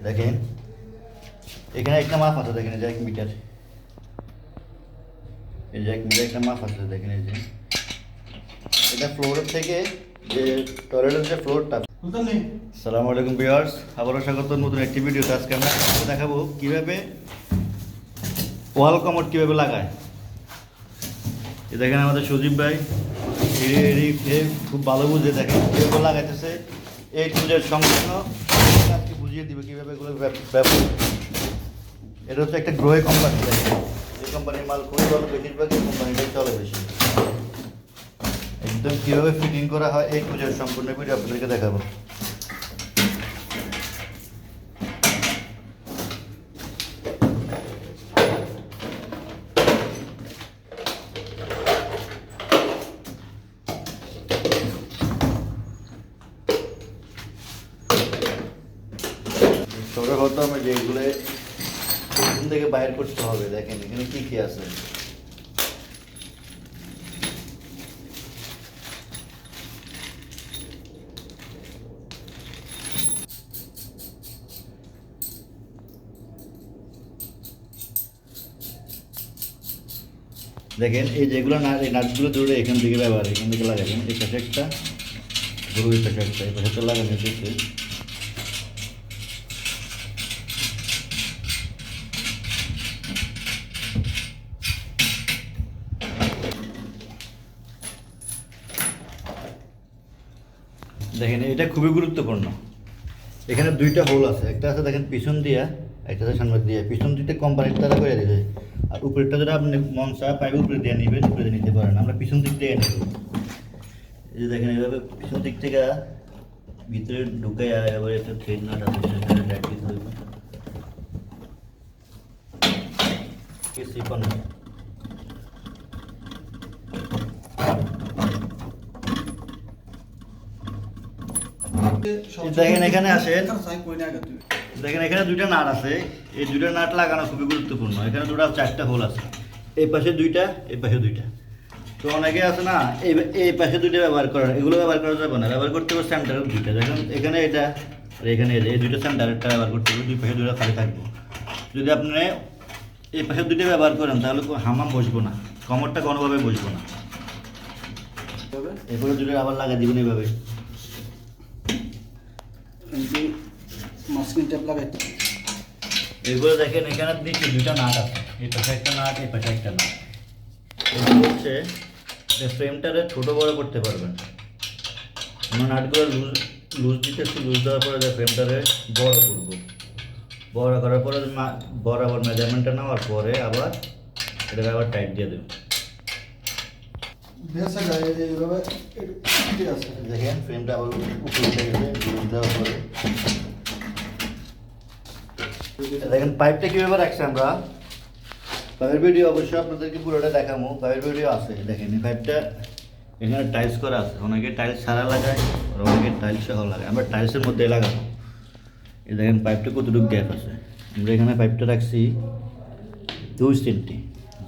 দেখেন এখানে একটা মাপ আছে, দেখেন এই যে 1 মিটার, এই যে 1 মিটার একটা মাপ আছে, দেখেন এই যে এটা ফ্লোরের থেকে যে টয়লেটের যে ফ্লোরটা। আসসালামু আলাইকুম ভিউয়ার্স, আবারও স্বাগত নতুন একটি ভিডিওতে। আজকে আমরা দেখাবো কীভাবে ওয়াল কমোড কীভাবে লাগায়। এই দেখেন আমাদের সজীব ভাই খুব ভালো বুঝে, দেখেন কীভাবে লাগাইতেছে। এই টুলের সম্পূর্ণ আজকে বুঝিয়ে দিবে কীভাবে এগুলো ব্যবহার। এটা হচ্ছে একটা গ্রোয়ে কোম্পানি, দেখেন এই কোম্পানির মাল খুবই ভালো, বেশিরভাগ এই কোম্পানিটাই চলে বেশি। একদম কীভাবে ফিটিং করা হয় এই টুলের সম্পূর্ণ ভিডিও আপনাদেরকে দেখাবো। ছোটো হতো আমরা যেগুলো এখান থেকে বাইর করতে হবে, দেখেন এখানে কী কী আছে। দেখেন এই যেগুলো নাট, এই নাটগুলো ধরে এখান থেকে ব্যবহার, এখান থেকে লাগাবেন। এই পাশে একটা ধরো, এই পাশে একটা, এই পাশে লাগানো হচ্ছে। দেখেন এটা খুবই গুরুত্বপূর্ণ। এখানে দুইটা হোল আছে, একটা আছে দেখেন পিছন দিয়া, একটা আছে সামনে দিয়ে। পিছন দিতে কোম্পানির তারা করে দিবে, আর উপরেরটা যেটা আপনি মন চায় পাইবে উপরে দিয়ে নেবেন, উপরে দিয়ে নিতে পারেন। আমরা পিছন দিক থেকে নেব। এই যে দেখেন এইভাবে পিছন দিক থেকে ভিতরে ঢুকে এবার একটা থ্রেড নাট আছে, সেখানে টাইট দিতে হবে। সিপন দেখেন এখানে আসেন, দেখেন এখানে দুইটা নাট আছে। এই দুইটা নাট লাগানো খুবই গুরুত্বপূর্ণ। এখানে দুটো 4টা হোল আছে, এই পাশে দুইটা, এই পাশে দুইটা। তো অনেকে আছে না এই পাশে দুইটা ব্যবহার করেন, এগুলো ব্যবহার করা যাবে না। ব্যবহার করতে হবে সেন্টারের দুইটা। দেখেন এখানে এটা আর এখানে এই দুইটা সেন্টারেরটা ব্যবহার করতে হবে, দুই পাশে দুইটা খালি থাকবো। যদি আপনি এই পাশে দুইটা ব্যবহার করেন তাহলে হামাম বসবো না, কমরটা কোনোভাবে বসবো না। এরপরে দুটো আবার লাগাই দিবেন এইভাবে। এগুলো দেখেন এখানে নিচে দুইটা নাট আছে, এই পাশে একটা নাট, এই পাশে একটা নাট। এগুলো হচ্ছে ফ্রেমটারে ছোটো বড়ো করতে পারবেন। আমরা নাটগুলো লুজ দিতেছি, লুজ দেওয়ার পরে ফ্রেমটারে বড় করবো। বড় করার পরে বরাবর মেজারমেন্টটা নেওয়ার পরে আবার এটাকে আবার টাইট দিয়ে দেবো। দেখেন ফ্রেমটা আবার উপরে উঠে গেছে লুজ দেওয়ার পরে। দেখেন পাইপটা কীভাবে রাখছি আমরা, পাইপের ভিডিও অবশ্যই আপনাদেরকে পুরোটা দেখাবো। পাইপের ভিডিও আছে, দেখেন এই পাইপটা এখানে টাইলস করা আছে। অনেকে টাইলস ছাড়া লাগায় আর অনেকে টাইলস সহ লাগায়, আমরা টাইলসের মধ্যে লাগাবো। এই দেখেন পাইপটা কতটুকু গ্যাপ আছে। আমরা এখানে পাইপটা রাখছি 2 সেন্টি,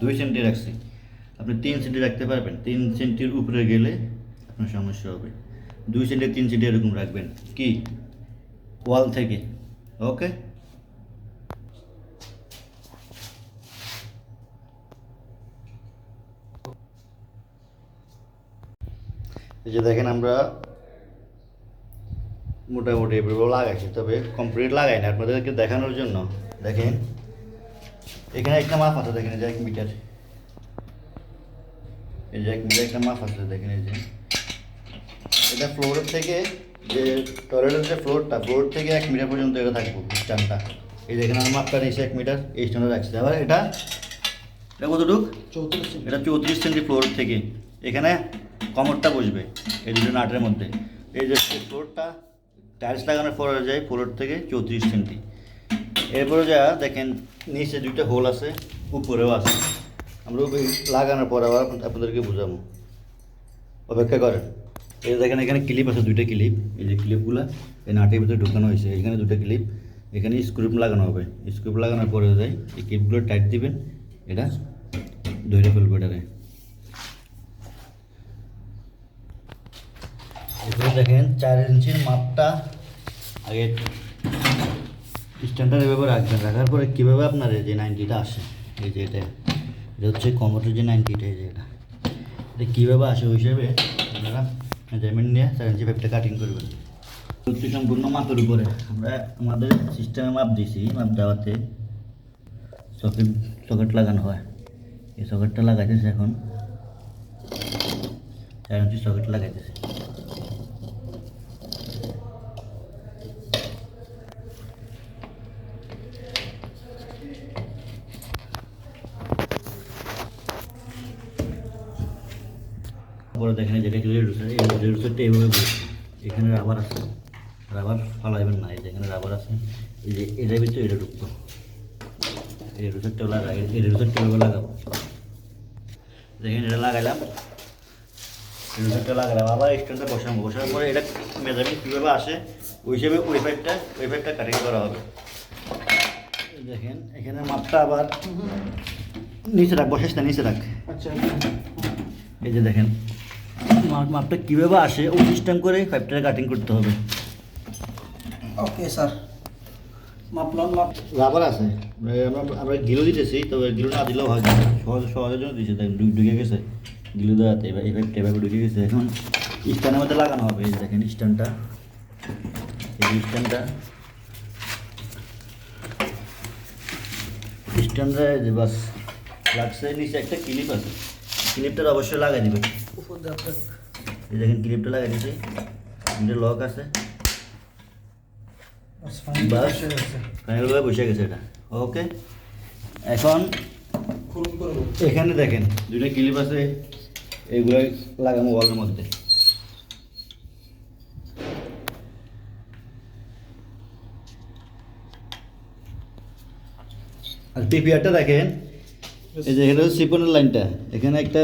2 সেন্টি রাখছি। আপনি 3 সেন্টি রাখতে পারবেন, 3 সেন্টির উপরে গেলে আপনার সমস্যা হবে। 2 সেন্টি 3 সেন্টি এরকম রাখবেন কি ওয়াল থেকে। ওকে, এই যে দেখেন আমরা মোটামুটি এভাবে লাগাইছি, তবে কমপ্লিট লাগাই না, আপনাদেরকে দেখানোর জন্য। দেখেন এখানে একটা মাপ আছে, দেখেন এই যে 1 মিটার, এই যে 1 মিটার একটা মাপ আছে। দেখেন এই যে এটা ফ্লোরের থেকে যে টয়লেটের যে ফ্লোর থেকে 1 মিটার পর্যন্ত এটা থাকবো স্ট্যান্ডটা। এই দেখেন আমার মাপটা নিয়েছে 1 মিটার, এই স্ট্যান্ডে রাখছি। আবার এটা কতটুক 34, এটা 34 সেন্টি ফ্লোর থেকে এখানে কমরটা বসবে এই দুটো নাটের মধ্যে। এই যে ফ্লোরটা টাইলস লাগানোর পরে যায় ফ্লোর থেকে 34 সেন্টি। এরপরে যা দেখেন নিচে দুইটা হোল আছে, উপরেও আছে। আমরা লাগানোর পর আবার আপনাদেরকে বোঝাবো, অপেক্ষা করেন। এই দেখেন এখানে ক্লিপ আছে, 2টা ক্লিপ। এই যে ক্লিপগুলো এই নাটের ভিতরে ঢুকানো হয়েছে, এখানে 2টা ক্লিপ। এখানে স্ক্রু লাগানো হবে, স্ক্রু লাগানোর পরে যায় এই ক্লিপগুলো টাইট দিবেন, এটা ধরে ফেলবো এটারে। এরপরে দেখেন 4 ইঞ্চির মাপটা আগে স্ট্যান্ডার্ড এভাবে রাখবেন, রাখার পরে কীভাবে আপনার এই যে 90টা আসে, এই যে এটা হচ্ছে কমোডের যে 90টা, এই যে এটা কীভাবে আসে ওই হিসেবে আপনারা মেজারমেন্ট নিয়ে 75টা কাটিং করবেন। হচ্ছে সম্পূর্ণ মাপের উপরে আমরা আমাদের সিস্টেমে মাপ দিছি, মাপ দেওয়াতে সকেট লাগানো হয়। এই সকেটটা লাগাইতেছে এখন 4 ইঞ্চি সকেট লাগাইতেছে। পরে দেখেন যেটা রেডুসার, এই রেডুসারটা এইভাবে বসছে, এখানে রাবার আছে, রাবার ফালাইবেন না, এই যে এখানে রাবার আছে, এই যে এটার ভিতরে এটা ঢুকতো, এই রেডুসারটাও লাগাই, এই রেডুসারটা এভাবে লাগাবো। দেখেন এটা লাগাইলাম, রেডুসারটা লাগালাম, আবার স্ট্যান্ডটা বসাবো, বসার পরে এটা মেজারমেন্ট কীভাবে আসে ওই হিসেবে ওই পাইপটা কাটিং করা হবে। দেখেন এখানে মাপটা আবার নিচে রাখ, বসাস না নিচে রাখ। আচ্ছা, এই যে দেখেন মাপটা কীভাবে আসে ওই সিস্টেম করে পাইপটা কাটিং করতে হবে। Okay sir, মাপলাম। রাবার আছে, আমরা গিলো দিতেছি, তবে গিলো না দিলেও হয়, সহজের জন্য দিয়েছে, তাই ঢুকে গেছে গিলো দেওয়াতে, এবার এই পাইপটা এভাবে ঢুকে গেছে। এখন স্ট্যান্ডের মধ্যে লাগানো হবে, এই যে দেখেন স্ট্যান্ডটা, এই স্ট্যান্ডটা যে বাস লাগছে, নিচে একটা ক্লিপ আছে, ক্লিপটা অবশ্যই লাগাই দেবেন। এই দেখেন ক্লিপটা লাগাই দিচ্ছি, এটা লক আছে, বাস ফাইনালভাবে বসে গেছে এটা। ওকে, এখন এখানে দেখেন দুইটা ক্লিপ আছে, এইগুলো লাগাবো ওয়ালের মধ্যে। আর পিপিআরটা দেখেন, এই যে এখানে হচ্ছে সিপনের লাইনটা, এখানে একটা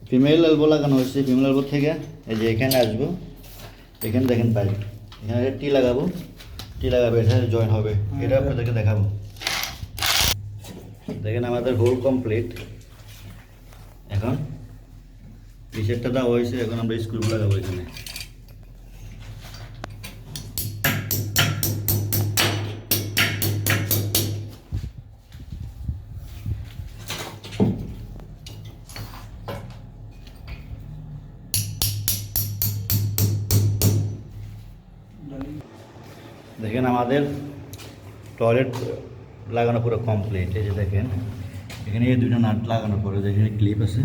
ফিমেল এলবো লাগানো হয়েছে, ফিমেল এলবো থেকে এই যে এখানে আসবো, এখানে দেখেন পাইপ, এখানে টি লাগাবো, টি লাগাবো, এখানে জয়েন হবে, এটা আপনাদেরকে দেখাবো। দেখেন আমাদের হোল কমপ্লিট। এখন টি শার্টটা দেওয়া হয়েছে, এখন আমরা স্ক্রু লাগাবো এখানে। দেখেন আমাদের টয়লেট লাগানো পুরো কমপ্লিট। এই যে দেখেন এখানে এই দুইটা নাট লাগানোর পরে যেখানে ক্লিপ আছে,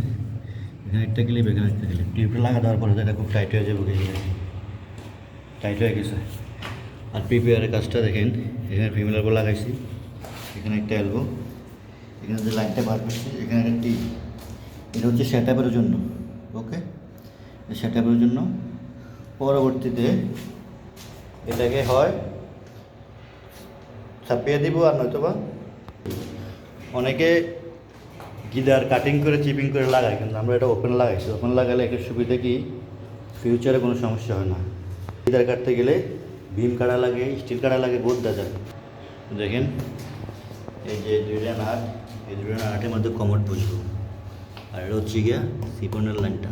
এখানে একটা ক্লিপ, এখানে একটা ক্লিপ, ক্লিপটা লাগা দেওয়ার পরে এটা খুব টাইট হয়ে যাবে, টাইট হয়ে গেছে। আর পিপিআরের কাজটা দেখেন, এখানে ফিমেল এলবো লাগাইছি, এখানে একটা এলবো, এখানে যে লাইনটা বার করছি, এখানে একটা টি, এটা হচ্ছে সেট আপের জন্য। ওকে, সেট আপের জন্য পরবর্তীতে এটাকে হয় ছাপিয়ে দিব, আর নয়তোবা অনেকে গিদার কাটিং করে চিপিং করে লাগায়, কিন্তু আমরা এটা ওপেন লাগাইছি। ওপেন লাগালে একটা সুবিধা কি, ফিউচারে কোনো সমস্যা হয় না। গিদার কাটতে গেলে ভীম কাটা লাগে, স্টিল কাটা লাগে, বহুত দাদা। দেখেন এই যে দুইটা নাট, এই দুইটা নাটের মধ্যে কমোড বসবো, আর এটা হচ্ছে গিয়া সিপনের লাইনটা।